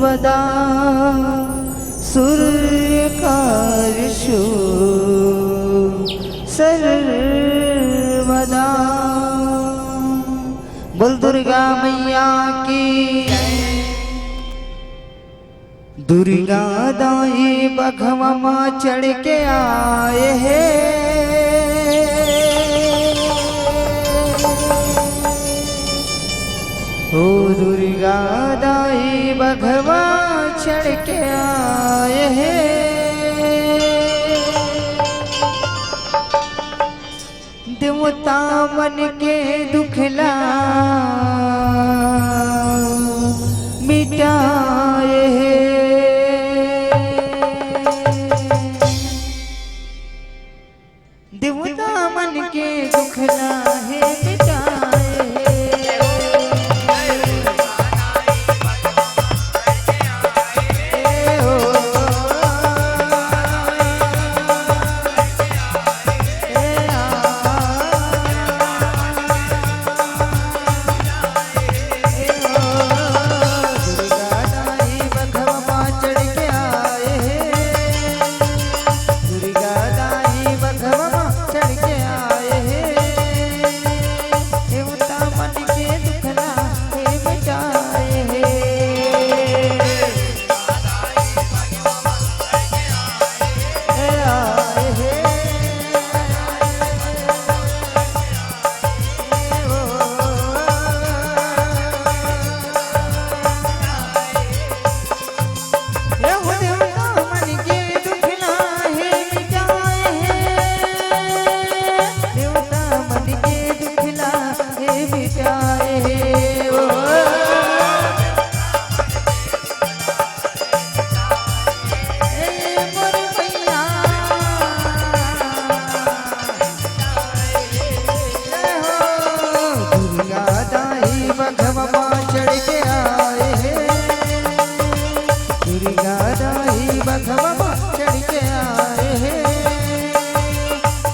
सर्वदा सूर्यकार्यशो सर्वदा। बोल दुर्गा मैया की। दुर्गा दाई बघवा माँ चढ़ के आए हैं। ओ दुर्गा दाई बघवा चढ़ के आए हैं। देवता मन के दुखला मिटाए हैं। देवता मन के दुखला है मिटाए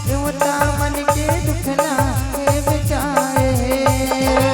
देवता मन के दुखना मिटाए।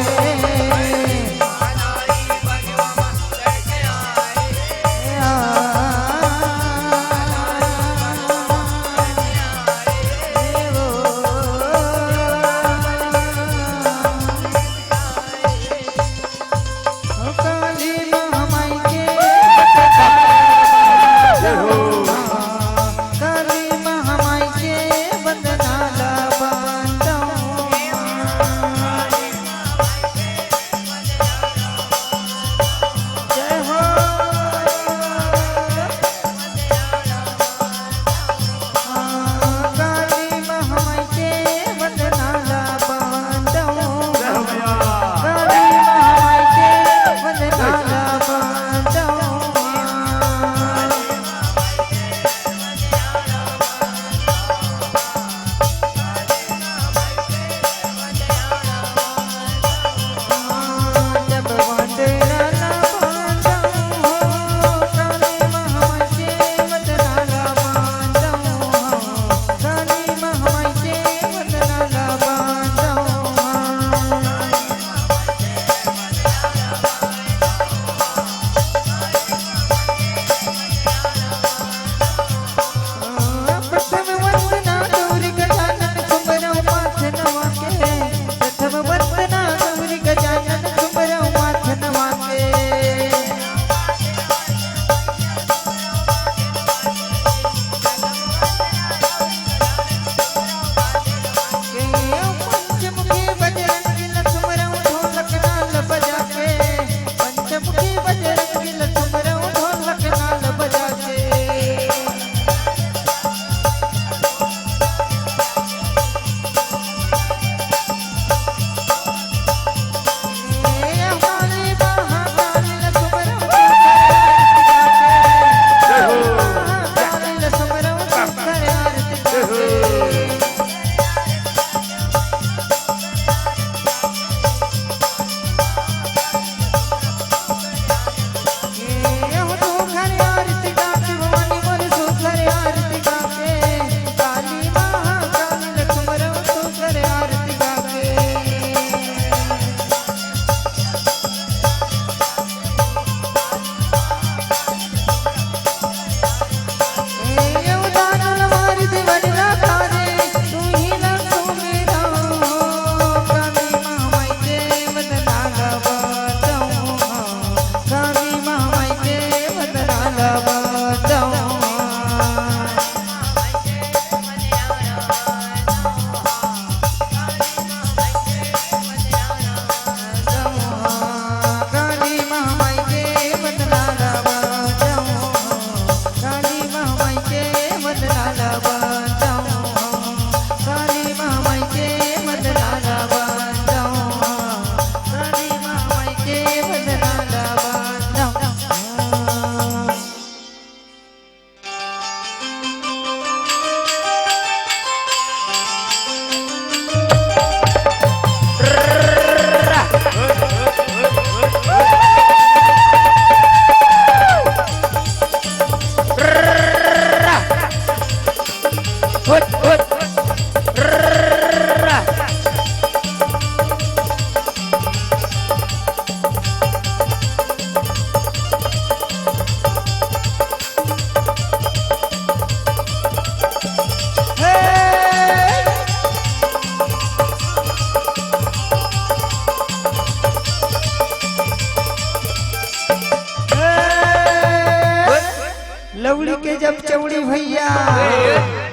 जब चौड़ी भैया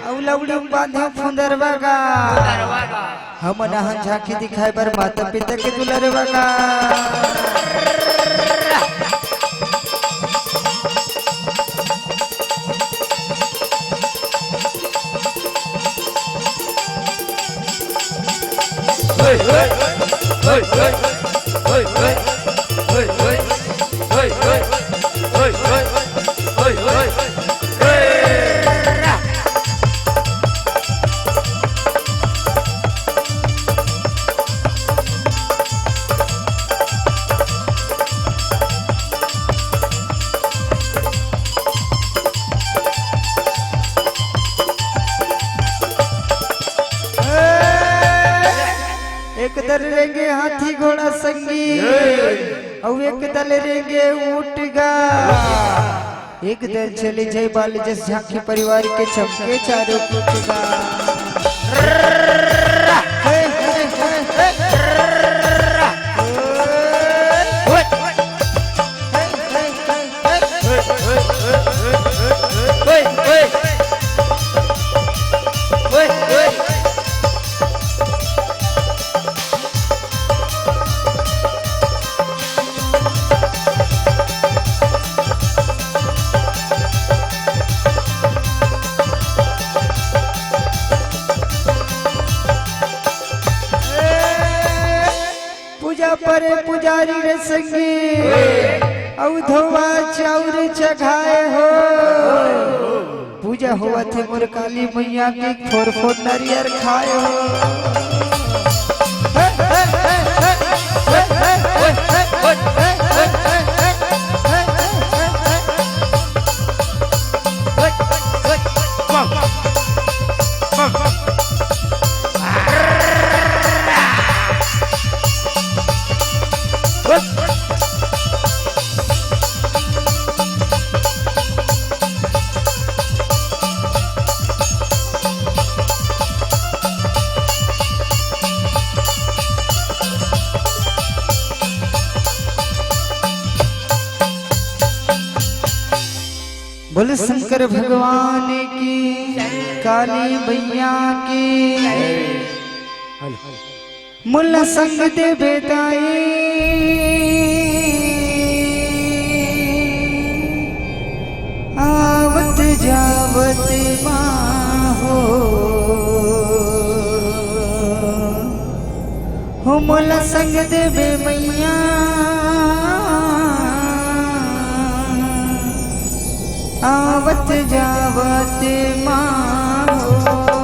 औलौड़ी बांधे फुंदरवा का हम नहन झांकी दिखाए पर माता पिता के दुलरवा का एक दल रेंगे हाथी घोड़ा संगी और एक दल रेंगे ऊंट गा एक दल चले जय बाल जस झांकी परिवार के चमके चारों पुतगा परे पुजारी रे संगी औधवा चाउर चढ़ाए हो पूजा हुआ थे मोर काली मैया की फोर फोर नारियर खाए हो बोले शंकर भगवान की काली मैया की मुल्ला संग दे बेदाई आवत जावत माहो हो मुल्ला संग दे बे मैया आवत जावत माहो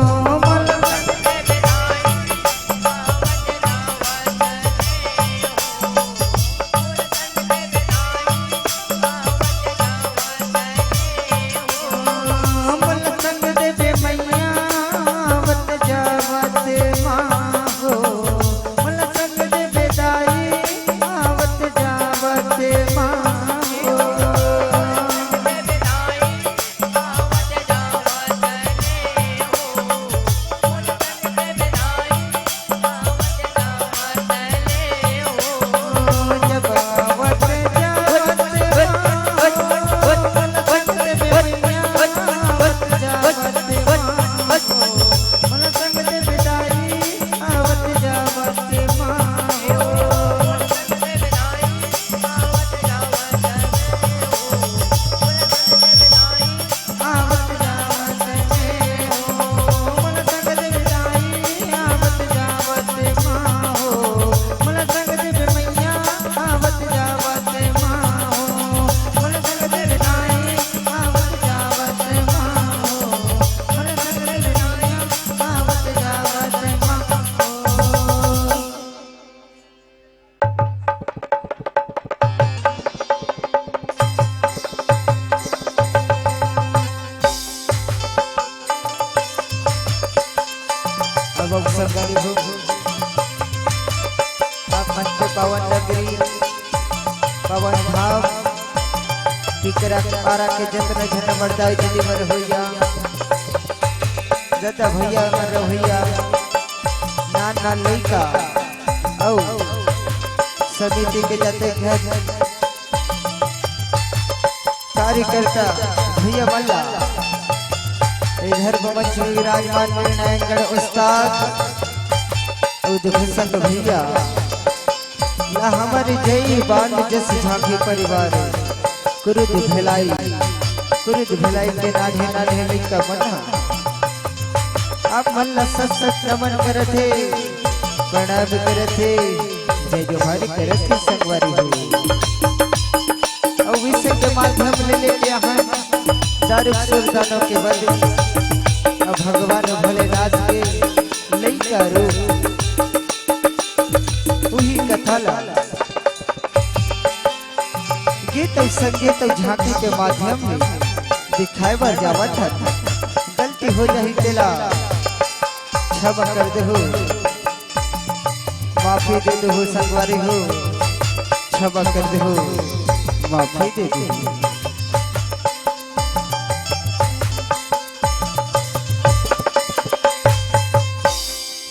पवन नगरी पवन भाव टिकरा पारा के जतन झन मर्दाई दिली मर होइया जता भैया मर होइया नान नान लइका औ समिति के जाते घर कार्यकर्ता भैया मल्ला इधर मंच में विराजमान नारायणगढ़ उस्ताद उदय संग भैया ला हमारे जय बांध जस झांकी परिवार कुरुद भिलाई के नाढ़े नाढ़े लिखा मना आप मन ला सत सत नमन करते प्रणाम करते जय जोहार करते संगवारी हो और विषय के माध्यम ले लेके यहाँ दारुक सुल्तानों के बदले अब भगवान भोलेनाथ के लइका रूप वही कथा ला गीत और संगीत और झांकी के माध्यम में दिखाए बार जावत था गलती हो जाही तेला क्षमा कर दे हो माफी दे दे हो संगवारी हो क्षमा कर दे हो माफी दे दे हो।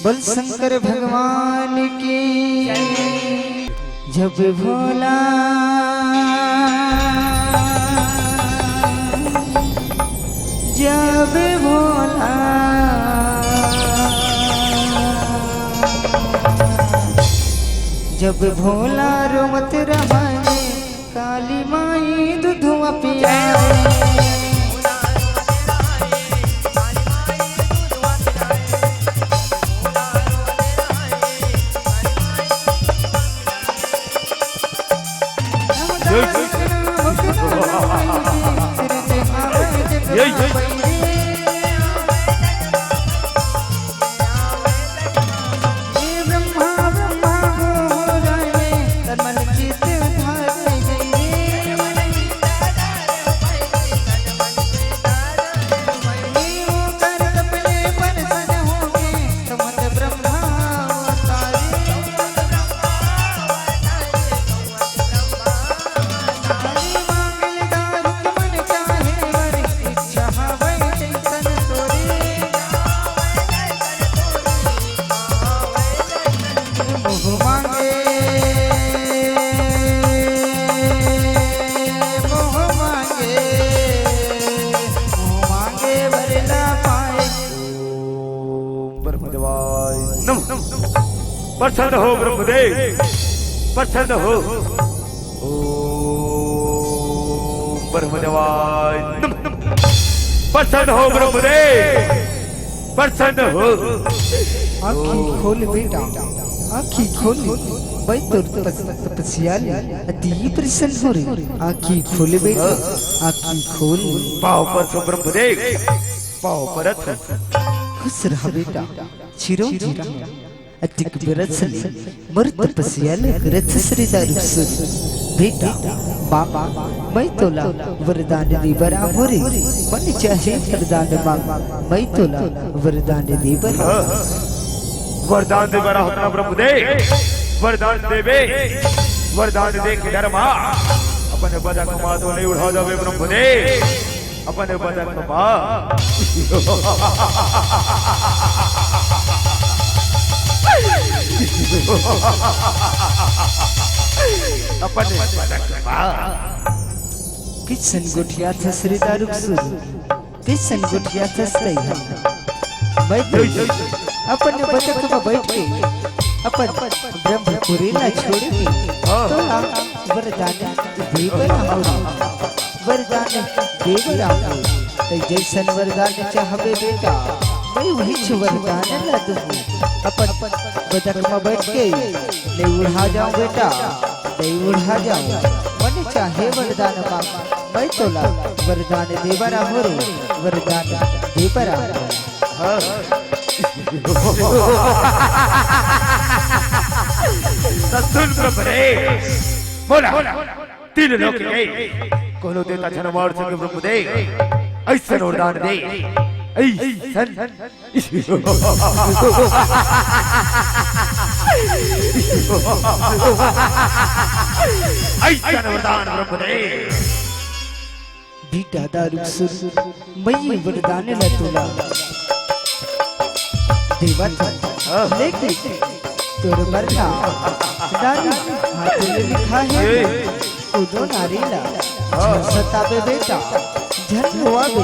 बोल शंकर भगवान की जब भोला जब भोला जब भोला रोमत रहाए काली माई दूधवा पिया प्रसन्न हो ब्रह्मदेव प्रसन्न हो ओम ब्रह्मदेवाय नमः प्रसन्न हो ब्रह्मदेव प्रसन्न हो। आँखी खोल बेटा आँखी खोल भाई तो तपस्या अति प्रसन्न हो रही आँखी खोल बेटा आँखी खोल पाव पर ब्रह्मदेव पाव पर खुश रह बेटा चिरो अतिक बिरसली मर्द तपस्या करत श्री दारुसु बेटा बाबा मैं तोला वरदान दी बराबरी मन चाहे वरदान मांग मैं तोला वरदान दी बराबर वरदान दे बरा होता ब्रह्मदेव वरदान देवे वरदान दे के धर्मा अपने बदा कमा तो नहीं उठा जावे ब्रह्मदेव अपने बदा कमा अपने बदा कमा किसन गुठिया था श्री दारुक सुर किसन गुठिया था सही हम बैठ अपने बदक में बैठ के अपन ब्रह्मपुरी ना छोड़ के तो वरदान देवर वरदान देवर तो जैसन वरदान चाहबे बेटा मैं वही वरदान ला दूंगी अपन बदक में बैठ के ले उड़ा जाऊं बेटा ले उड़ा जाऊं मन चाहे वरदान मांग मैं तोला वरदान देवरा हो रे वरदान देवरा सुन ब्रह्मदेव बोला तीन लोग गए कोनो देता जनमार संग ब्रह्मदेव ऐसा वरदान दे ऐसन ऐसा वरदान ब्रह्मदेव बेटा दारुक सुर मैं वरदान ला तोला देवता लेके तोर मरना दारू हाथ में लिखा है कूदो नारीला सताबे बेटा झन हुआ बे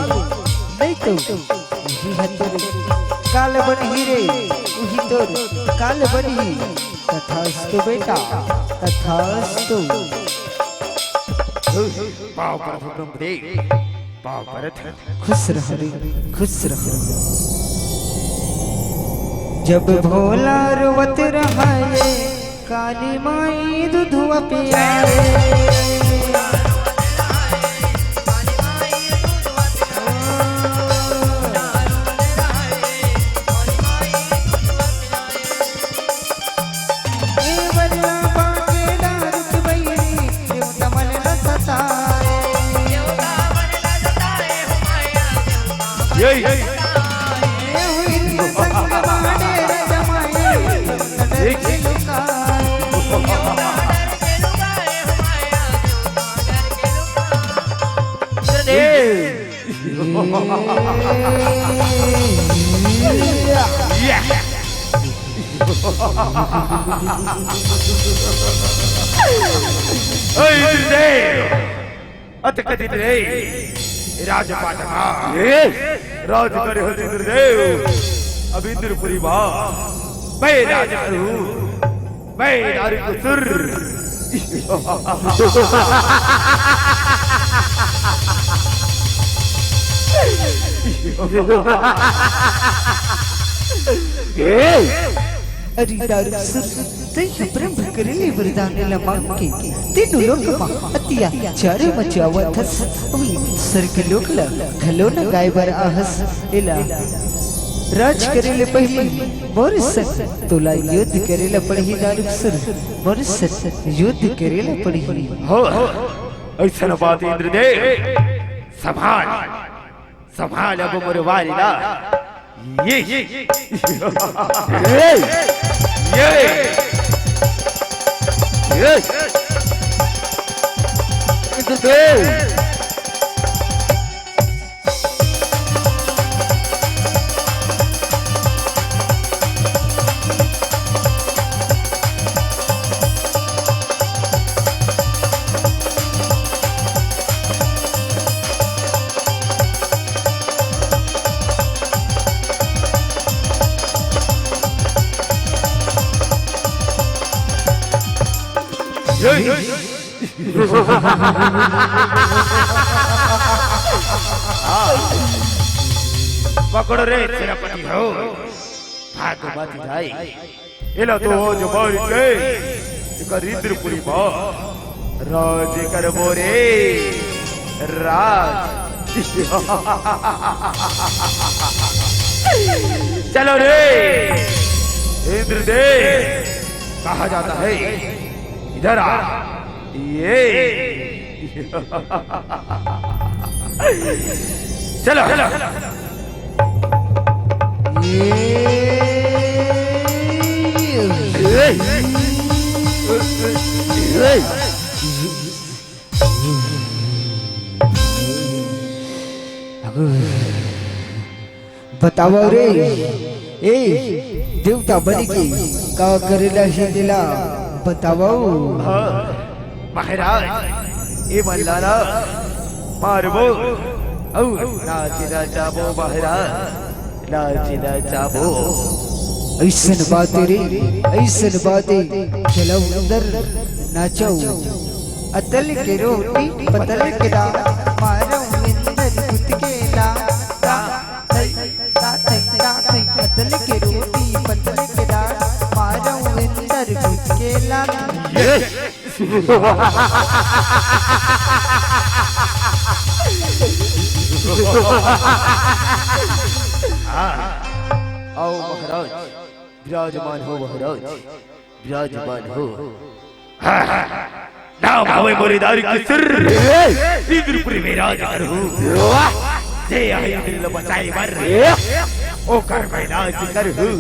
नहीं तो उही हतोर काल बनही रे उही तोर काल बनही तथास्तु बेटा तथास्तु पाव परत ब्रह्मदेव पाव परत खुश रह रे खुश रह जब भोला रोवत रहाए काली माई दूधवा पियाए अत कथित रे राजपाटका राज करे हो इंद्रदेव अब इंद्रपुरी बा मैं राज करूं मैं दारुकुसुर अरे दारुकुसुर तै ब्रह्म करेले वरदान ला मांग के तीनों लोक मा अतिया चार मचावथस अवी स्वर्ग लोक ला घलो न गायबर आहस इला राज करेले पहली मोर सत तोला युद्ध करेला पड़ही दारुकुसुर मोर सत युद्ध करेला पड़ही हो ऐसा बात इंद्रदेव संभाल संभाल अब मोर वालिदा ये पकड़ रे सेनापति हो भागवती जाई एला तो जो बोल के कर इंद्रपुरी बा राज कर मोरे राज चलो रे इंद्रदेव कहा जाता है इधर आ ये चलो चलो बताओ रे ए देवता बन के का करेला ही दिला बताओ महाराज ए मल्लारा मारबो औ नाचिना चाबो महाराज नाचिना चाबो ऐसन बातें रे ऐसन बातें चलो अंदर नाचो अतल के रोटी पतल के दा मारो इंदर गुट के ला अतल के रोटी पतल के दा मारो इंदर गुट के ला आओ महाराज विराजमान हो महाराज विराजमान हो नाम हवे मोरे दारुकुसुर इंद्रपुरी में राज करूं जे आई दिल बचाई मर ओ कर मैं नाच करूं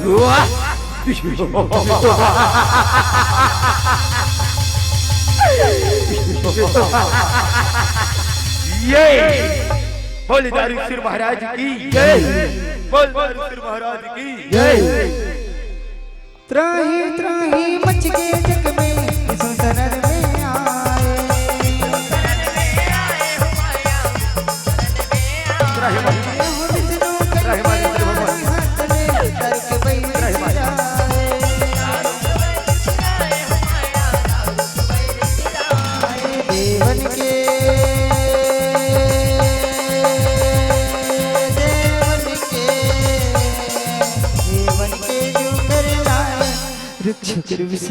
ये बोल दारुकुसुर महाराज की जय बोल दारुकुसुर महाराज की जय त्राही त्राही मच गए जग में सुंदर में आए त्राही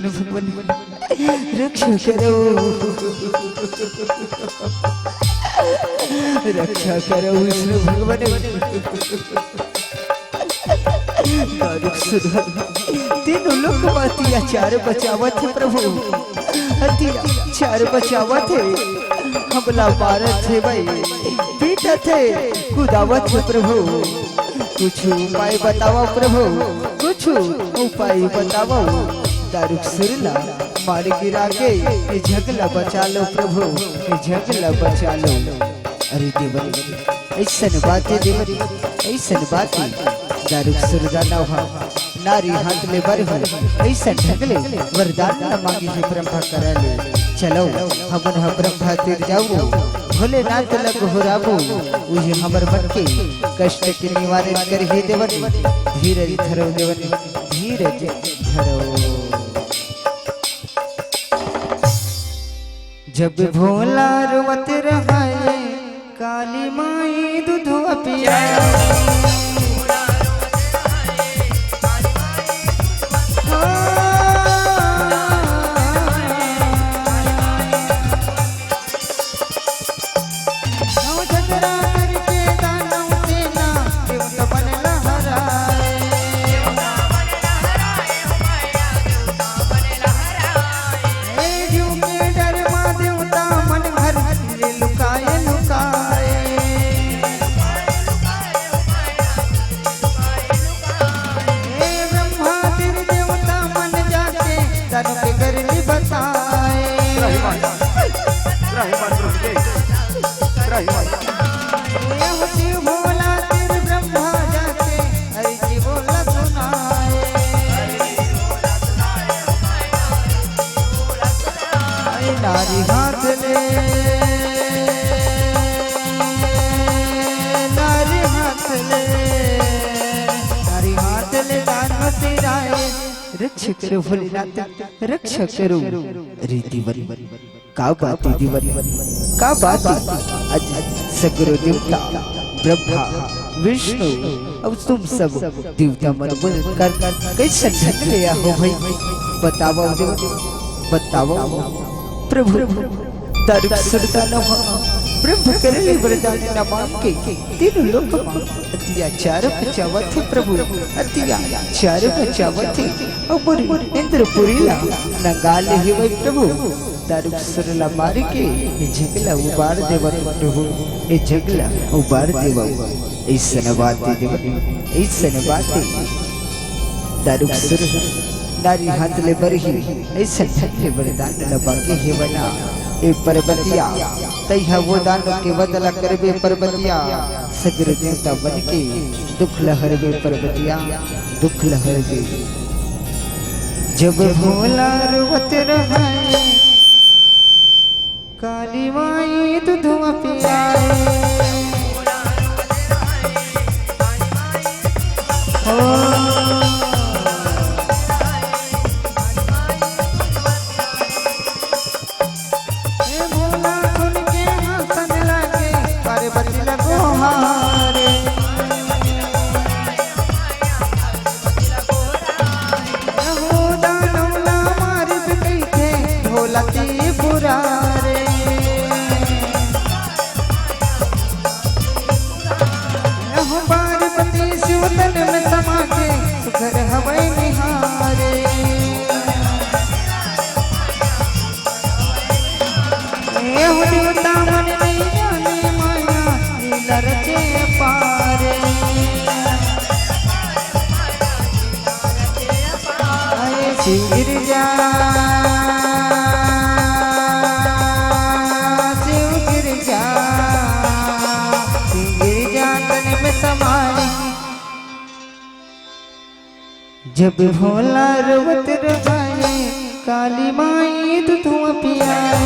विष्णु भगवान रक्षा करो, रक्षा करो विष्णु भगवान। तीनों लोग अत्याचार बचावत थे प्रभु, अत्याचार बचावत थे, हमला मारत थे भाई, पीटा थे, कुदावत थे प्रभु। कुछ उपाय बताओ प्रभु, कुछ उपाय बताओ। दारुक सुरला मार गिरा के ये झगला बचा लो प्रभु, ये झगला बचा लो। अरे देवरी ऐसन बातें, देवरी ऐसन बातें, दारुक सुरदा न हो नारी हाथ ले बर हो, ऐसा ढगले वरदान न मांगी है ब्रह्मा करा ले। चलो हमन हम ब्रह्मा तीर जाऊ, भोलेनाथ लग हो राबू, उहे हमर मन के कष्ट के निवारण कर हे देवन। धीरज धरो देवन, धीरज धरो। जब भोला रोवत रहाए, काली माई दूध पियाए। नारी हाथ ले, नारी हाथ ले, नारी हाथ ले दान तेराए। रक्षा करो भोलेनाथ, रक्षा करो। अरे दीवारी का बात है, दीवारी का बात है। आज सगरो देवता ब्रह्मा विष्णु अब तुम सब देवता मन बोल कर कैसे ढक लिया हो भाई, बताओ बताओ प्रभु। दारुक सुरता न हो प्रभु करे वरदान न मांग के, तीनों लोग अत्याचार बचावत थे प्रभु, अत्याचार बचावत थे। और इंद्रपुरी ला नगाल ही वही प्रभु। दारुक सुरला मार के ये झगला उबार देव प्रभु, ये झगला उबार देव। ऐसा बातें देव, ऐसा बातें। दारुक सुर नारी हाथ ले बरही, ऐसा ठल्ले वरदान न मांगे हे बना। ए पर्वतिया तैहा वो दान के बदला करबे पर्वतिया, सगर देवता बन के दुख लहरबे पर्वतिया, दुख लहरबे। जब भोला रोवत रहाए, काली माई दूध पियाए। गिरजा शिव गिरजा, गिरजा तन में समाए। जब भोला रोवत रहाए, काली माई दूध पियाए।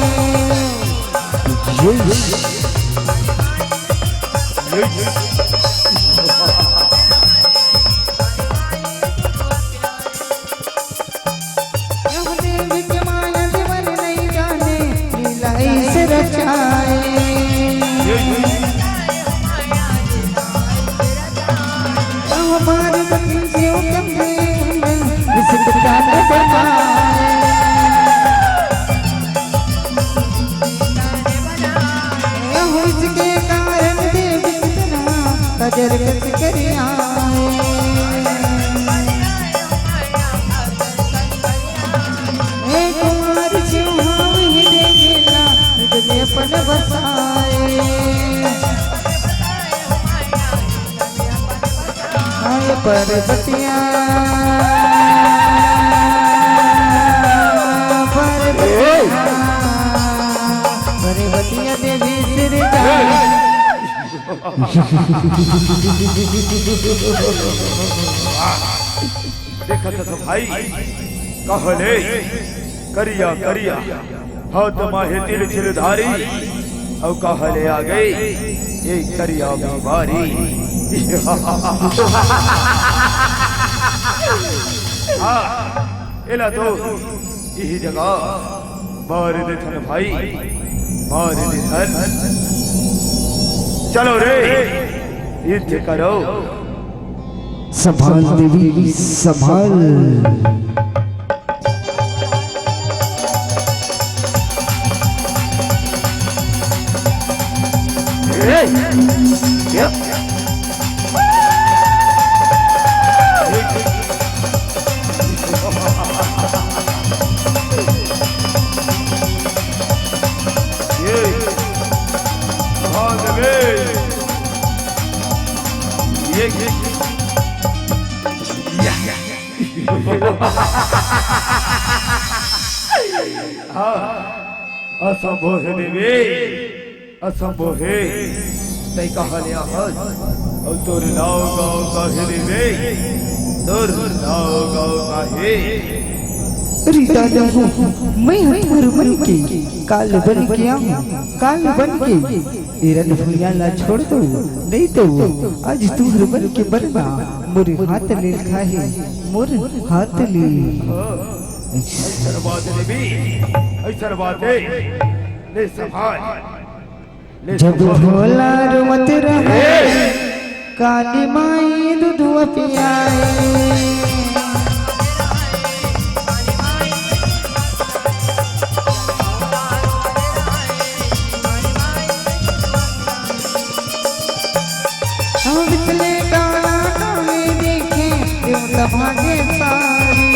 हमारे बच्चे पर्वतिया पर्वतिया देवी सिर देखा था भाई कहले करिया करिया हाथ माहे तिल छिलधारी और कहले आ गई ये करिया बीमारी हाँ इला तो यही जगह मार दे थन भाई मार दे थन चलो रे युद्ध करो संभाल देवी संभाल असंभव है देवी असंभव है तय कहले आहत और तोर नाव गाँव का है देवी तोर नाव गाँव का है अरे दादा मैं हर बन के काल बन के आऊं काल बन के एरन भुइया ला छोड़ दो नहीं तो आज तू हर बन के बनना मोरे हाथ ले खाए मोरे हाथ ले ऐसा बात देवी ऐसा बात है ले संभाल जब भोला रुमत रहे काली माई दूधवा पियाए हम बिचले काला काले देखे देवता भागे सारी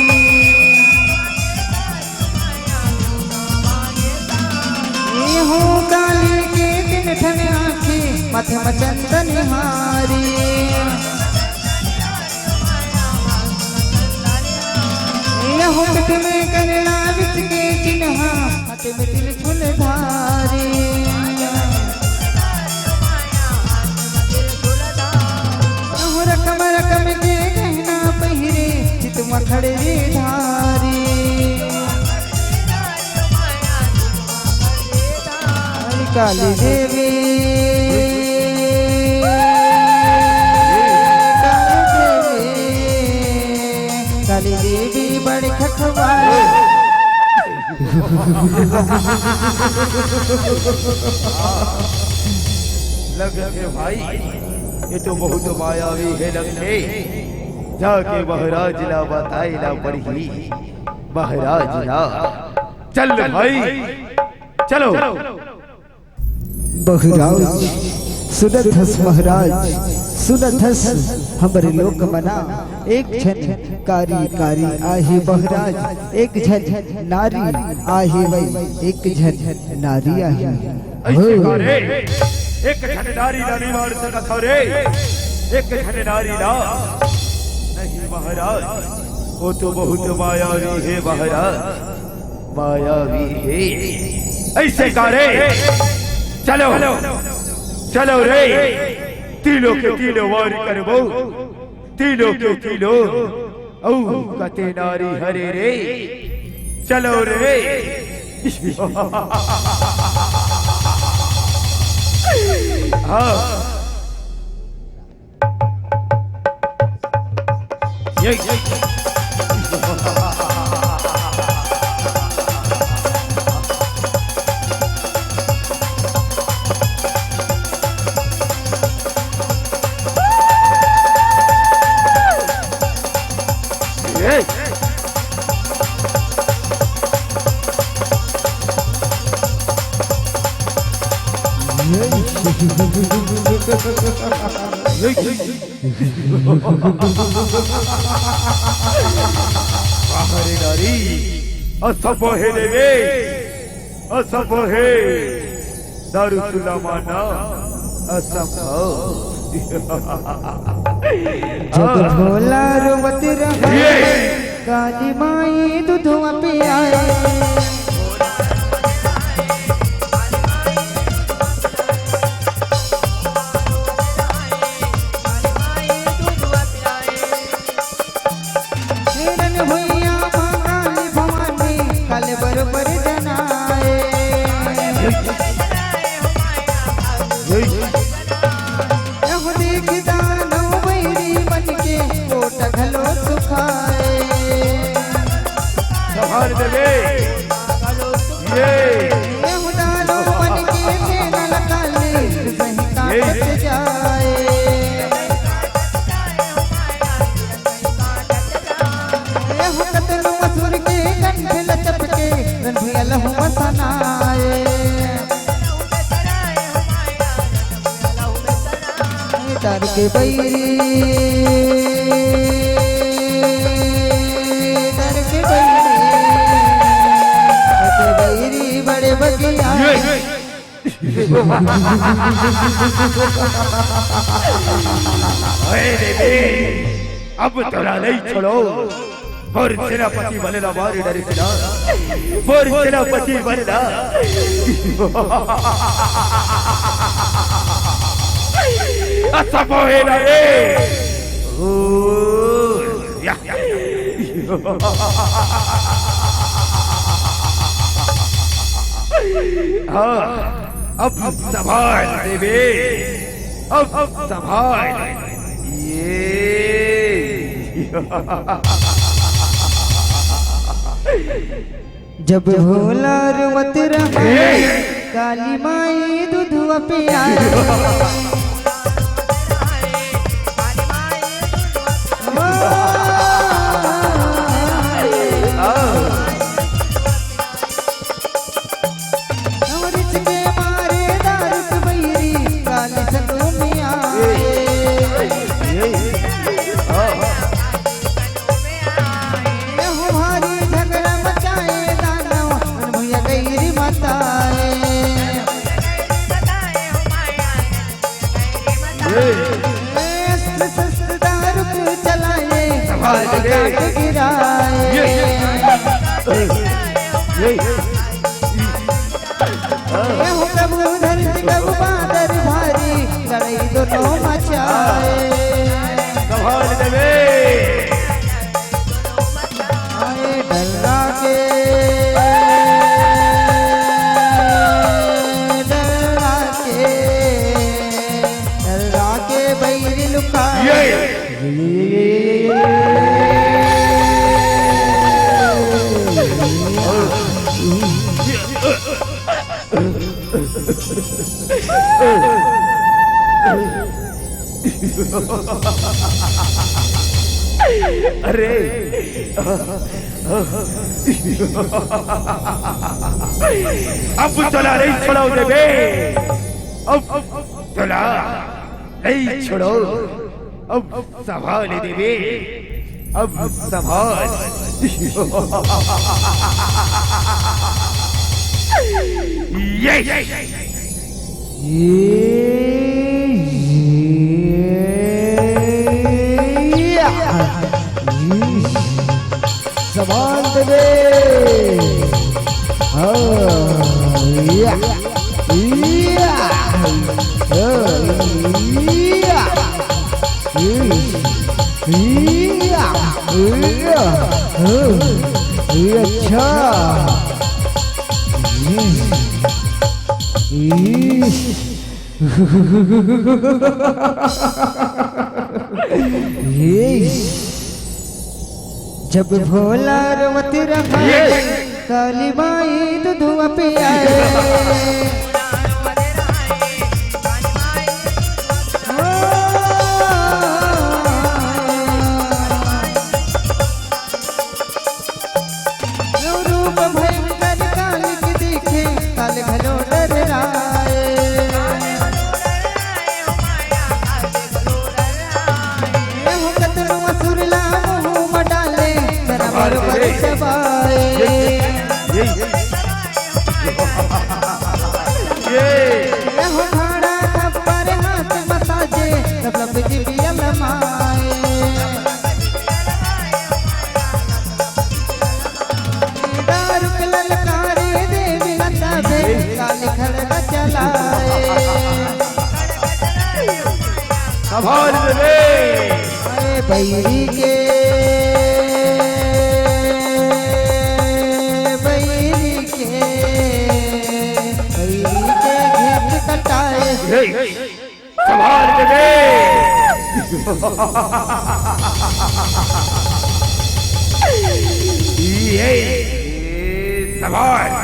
हो काली के दिन ठन आँखी माथे मचंदन हारी हो पिठ में करना बिच के चिन्हा हाथ में त्रिशूल धारी हो रकम रकम के गहना पहिरे चित मखड़े धारी काली देवी काली देवी बड़ी खखवा लगे भाई ये तो बहुत मायावी है लगते जाके महाराज ला बताइला पड़ी महाराज ला चल भाई चलो बहुराज सुनत हस महाराज सुनत हस हमरे लोक मना एक क्षण कारी कारी आहे महाराज एक झन नारी आहे वही एक झन नारी आहे ऐसे करे एक झन नारी ना नहीं मार सकत हो रे एक झन नारी ना नहीं महाराज वो तो बहुत मायावी है महाराज मायावी है ऐसे करे चलो चलो रे तीनों के तीनों वार करबो तीनों के तीनों औ कते नारी हरे रे चलो रे हाँ ये हरे नारी असंभव है देवे असंभव है दारू सुला माना असंभव जब भोला रोवत रहा काली माई दूधवा पियाए हिरन भैया काली भवानी काले बरोबर जनाए ढलो सुखाए सहार देवे ये डालो बन के नल काले सही काट जाए कतनो असुर के कंठ लचप के रंधिया लहू मसनाए तार के बैरी बड़े बगिया अब तोरा नहीं छोड़ो और सेनापति बनेला मारी डरे सिला और सेनापति बनेला असब होएला रे ओ या अब संभाल देवे अब संभाल ये जब भोला रोवत रहा काली माई दूधवा पियाए प्रभु धरती कब बादर भारी लड़ाई दोनों मचाए संभाल देवे आए डल्ला के बैरी लुकाए अरे अब चला नहीं छोड़ो देवे अब चला नहीं छोड़ो अब संभाल देवे अब संभाल ये समान देवे अच्छा जब भोला रोवत रहा काली माई दूधवा पियाए रूप भयंकर काली की दिखे काल भलो डर राए कतनो असुर लामो मडाले तेरा बरोबर सबाए भाड़ा खप्पर हाथ मसाजे सब लब जिबिया लमा संभाल देवे अरे बैरी के घेत कटाए संभाल देवे ये संभाल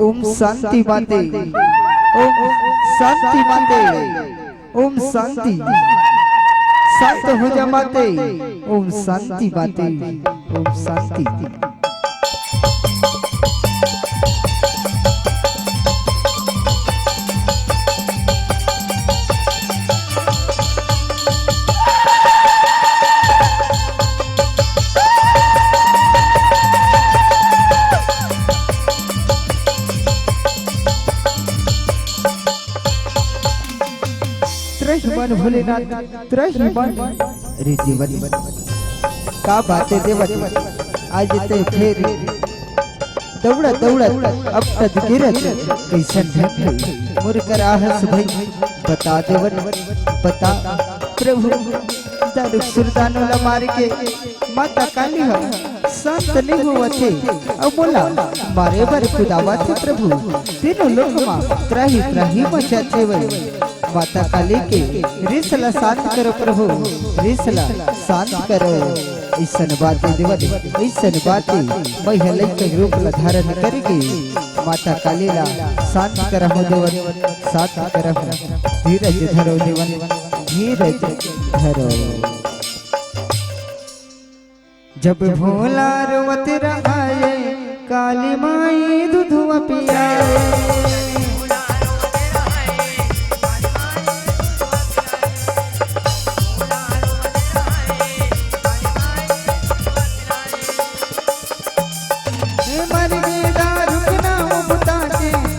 ओम शांति माते, ओम शांति माते, ओम शांति शांत हो जा माते, ओम शांति माते, ओम शांति। त्रहिवन भोलेनाथ त्रहिवन रे जीवन का बातें देवन आज ते फिर दौड़ा दौड़ा अब तक गिरत कैसन ढंग मुरकर आहस भई बता देवन बता प्रभु दारुक सुरदानों मार के माता काली हो संत नहीं हुआ थे अब बोला मारे बर खुदावा थे प्रभु तीनों लोग माँ त्राही त्राही मचाते वही माता काली के रिसला शांत करो प्रभु रिसला शांत करो ऐसन बातें देवन ऐसन बातें महिला के रूप ला धारण करके माता काली ला शांत करहु देवन शांत करहु धीरज धरो देवन धीरज धरो। जब भोला रोवत रहाए काली माई दूधवा पियाए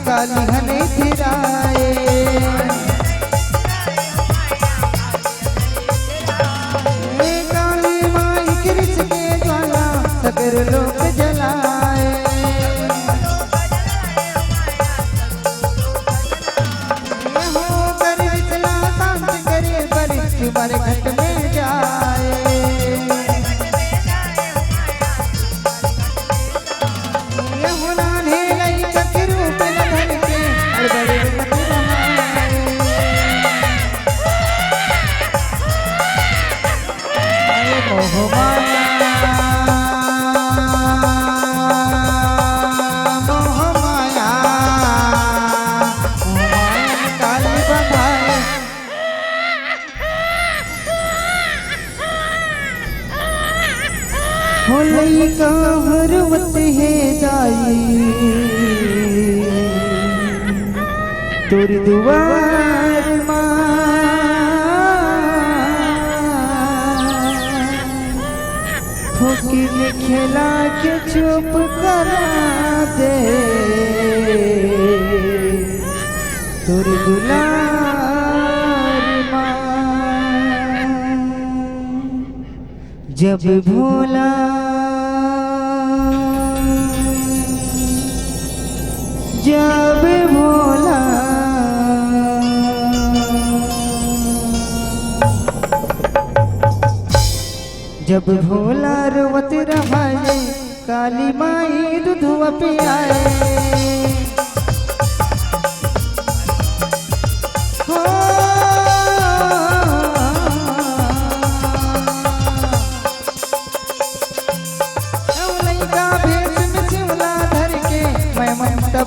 काली घने फिराए काली माई कृष के ज्वाला सगर लोक जलाए हो कर विचला शांत करे बरिश तुम्हारे घट में जाए हरवत है जाई तोरी दुआर ठोकी में खेला के चुप करा दे तोरी दुलार जब भोला जब भोला जब भोला रोवत रहाए काली माई दूधवा पियाए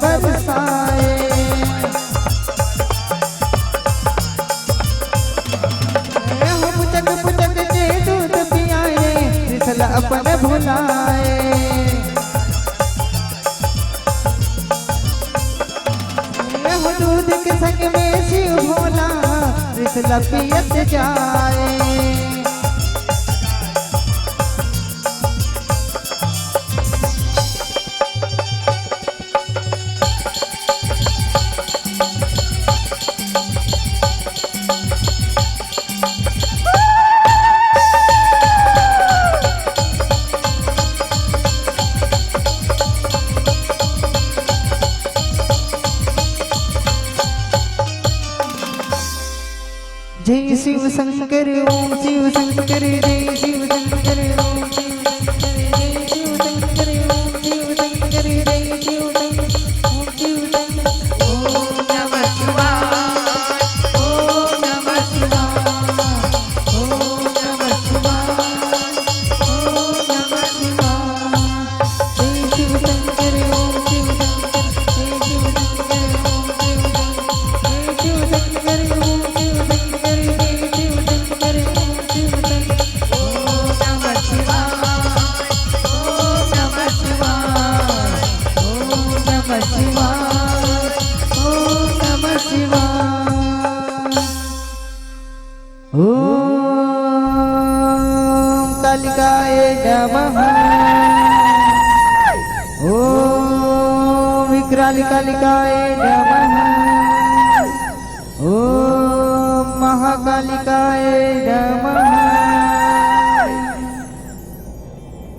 बरसाए पुचक पुचक के दूध पियाए रिसला अपन भुलाए दूध के संग में शिव भोला रिसला पियत जाए जय शिव शंकर ओम शिव शंकर जय शिव शंकर ओम शिव शंकर जय शिव शंकर ओम शिव शंकर ओम नमः शिवाय ओम नमः शिवाय ओम नमः शिवाय ओम नमः शिवाय जय शिव शंकर ओम शिव शंकर जय शिव शंकर ओम शिव शंकर जय शिव शंकर ओम ओम कालिकाय नमः ओम विकरालिकालिकाय नमः ओम महाकालिकाय नमः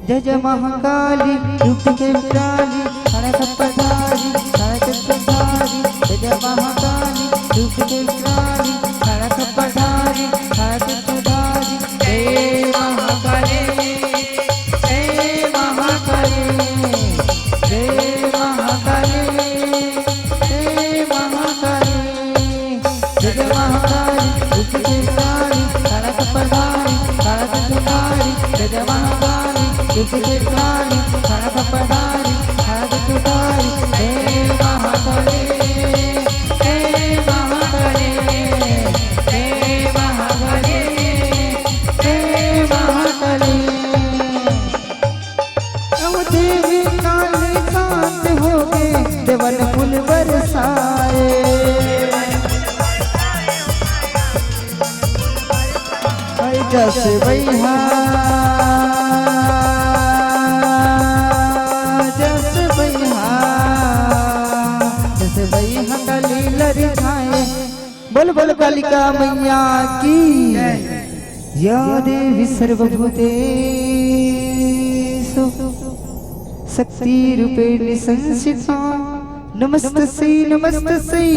जय जय महाकाली युक्त के विकराली खड़क पधारी खड़क पधारी जय जय महाकाली युक्त के विकराली खड़क पधारी खड़क पधारी जय महाकाली जय महाकाली जय महाकाली जय महाकाली जय जय महाकाली युक्त के विकराली खड़क पधारी खड़क पधारी जय जय महाकाली युक्त के विकराली खड़क पधारी खड़क पधारी जय महाकाली जय महाकाली जय महाकाली जय महाकाली अब देवी काली शांत हो गए देवन फूल बरसाए जस भैया जस भैया कली लरिखाए बोल बोल कालिका मैया की या देवी सर्वभूतेषु शक्ति रूपेण संस्थिता नमस्तस्यै नमस्तस्यै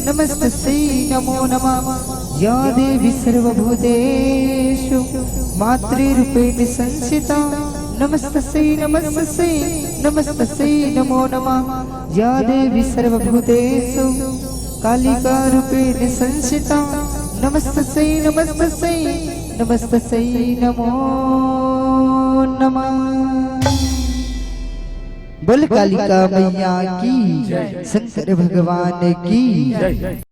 नमस्तस्यै नमो नमः या देवी सर्वभूतेषु मातृरूपेण संस्थिता नमस्तस्यै नमस्तस्यै नमस्तस्यै नमो नमः या देवी सर्वभूतेषु कालिका रूपेण संस्थिता नमस्तस्यै नमस्तस्यै नमस्तस्यै नमो नमः बोल कालिका मैया की शंकर भगवान की